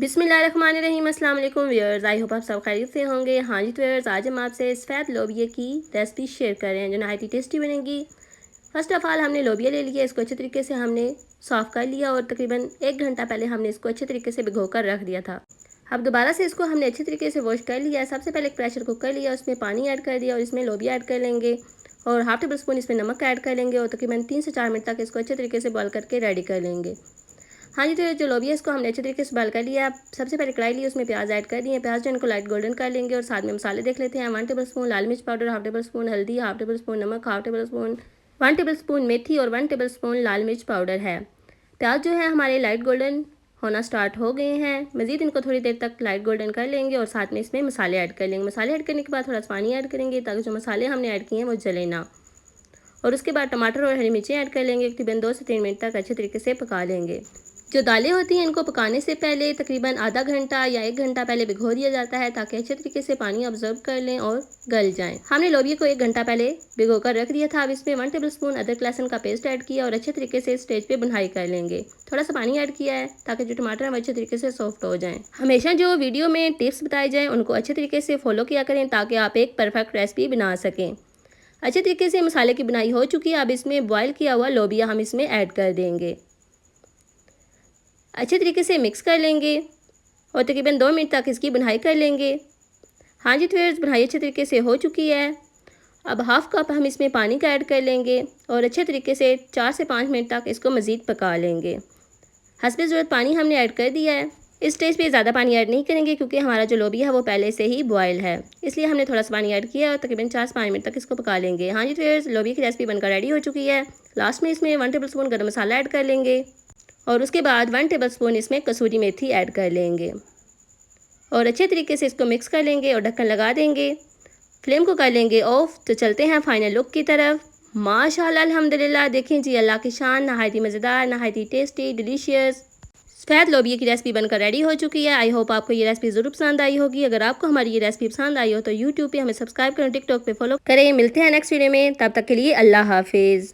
बिस्मिल्लाहिर्रहमानिर्रहीम। अस्सलाम वालेकुम व्यूअर्स, आई होप आप सब खैरियत से होंगे। हाँ जी व्यूअर्स, आज हम आपसे सफ़ेद लोबिया की रेसिपी शेयर कर रहे हैं जो नहायत ही टेस्टी बनेगी। फर्स्ट ऑफ़ ऑल हमने लोबिया ले लिया, इसको अच्छे तरीके से हमने साफ़ कर लिया और तकरीबन 1 घंटा पहले हमने इसको अच्छे तरीके से भिगो कर रख दिया था। अब दोबारा से इसको हमने अच्छे तरीके से वॉश कर लिया। सबसे पहले एक प्रेशर कुकर लिया, उसमें पानी ऐड कर दिया और इसमें लोबिया ऐड कर लेंगे और हाफ टेबल स्पून इसमें नमक ऐड कर लेंगे और तकरीबन 3 से 4 मिनट तक इसको अच्छे तरीके से बॉयल करके रेडी कर लेंगे। हाँ जी, तो जो लोबिया इसको हमने अच्छे तरीके से बॉयल कर लिया। सबसे पहले कढ़ाई ली, उसमें प्याज ऐड कर दिए। प्याज जो इनको लाइट गोल्डन कर लेंगे और साथ में मसाले देख लेते हैं। 1 टेबल स्पून लाल मिर्च पाउडर, हाफ टेबल स्पून हल्दी, हाफ टेबल स्पून नमक, half tablespoon 1 tablespoon मेथी और 1 टेबल स्पून लाल मिर्च पाउडर है। प्याज जो है हमारे लाइट गोल्डन होना स्टार्ट हो गए हैं। मज़ीद इनको थोड़ी देर तक लाइट गोल्डन कर लेंगे और साथ में इसमें मसाले ऐड कर लेंगे। मसाले ऐड करने के बाद थोड़ा सा पानी ऐड करेंगे ताकि जो मसाले हमने ऐड किए हैं वो जले ना। और उसके बाद टमाटर और हरी मिर्चें ऐड कर लेंगे। तकरीबन 2 से 3 मिनट तक अच्छे तरीके से पका लेंगे। जो दालें होती हैं इनको पकाने से पहले तकरीबन आधा घंटा या 1 घंटा पहले भिगो दिया जाता है ताकि अच्छे तरीके से पानी ऑब्जर्व कर लें और गल जाएं। हमने लोबिया को 1 घंटा पहले भिगो कर रख दिया था। अब इसमें 1 टेबल स्पून अदरक लहसुन का पेस्ट ऐड किया और अच्छे तरीके से स्टेज पे भुनाई कर लेंगे। थोड़ा सा पानी ऐड किया है ताकि जो टमाटर है वो अच्छे तरीके से सॉफ्ट हो जाएं। हमेशा जो वीडियो में टिप्स बताए जाएँ उनको अच्छे तरीके से फॉलो किया करें ताकि आप एक परफेक्ट रेसिपी बना सकें। अच्छे तरीके से मसाले की बुनाई हो चुकी है। अब इसमें बॉयल किया हुआ लोबिया हम इसमें ऐड कर देंगे। अच्छे तरीके से मिक्स कर लेंगे और तकरीबन 2 मिनट तक इसकी बुनाई कर लेंगे। हाँ जी व्यूअर्स, बुनाई अच्छे तरीके से हो चुकी है। अब हाफ़ कप हम इसमें पानी का ऐड कर लेंगे और अच्छे तरीके से 4 से 5 मिनट तक इसको मज़ीद पका लेंगे। हस्बे ज़रूरत पानी हमने ऐड कर दिया है। इस स्टेज पे ज़्यादा पानी ऐड नहीं करेंगे क्योंकि हमारा जो लोबिया है वो पहले से ही बॉयल है, इसलिए हमने थोड़ा सा पानी ऐड किया और तकरीबन 4 से 5 मिनट तक इसको पका लेंगे। हाँ जी व्यूअर्स, लोबिया की रेसिपी बनकर रेडी हो चुकी है। लास्ट में इसमें 1 टेबल स्पून गरम मसाला ऐड कर लेंगे और उसके बाद 1 टेबल स्पून इसमें कसूरी मेथी ऐड कर लेंगे और अच्छे तरीके से इसको मिक्स कर लेंगे और ढक्कन लगा देंगे। फ्लेम को कर लेंगे ऑफ। तो चलते हैं फाइनल लुक की तरफ। माशाल्लाह अल्हम्दुलिल्लाह, देखें जी अल्लाह की शान, नहायत ही मज़ेदार, नहायत ही टेस्टी डिलीशियस सफ़ेद लोबिया की रेसिपी बनकर रेडी हो चुकी है। आई होप आपको ये रेसिपी ज़रूर पसंद आई होगी। अगर आपको हमारी ये रेसिपी पसंद आई हो तो यूट्यूब पे हमें सब्सक्राइब करें, टिकटॉक पे फॉलो करें। मिलते हैं नेक्स्ट वीडियो में, तब तक के लिए अल्लाह हाफिज़।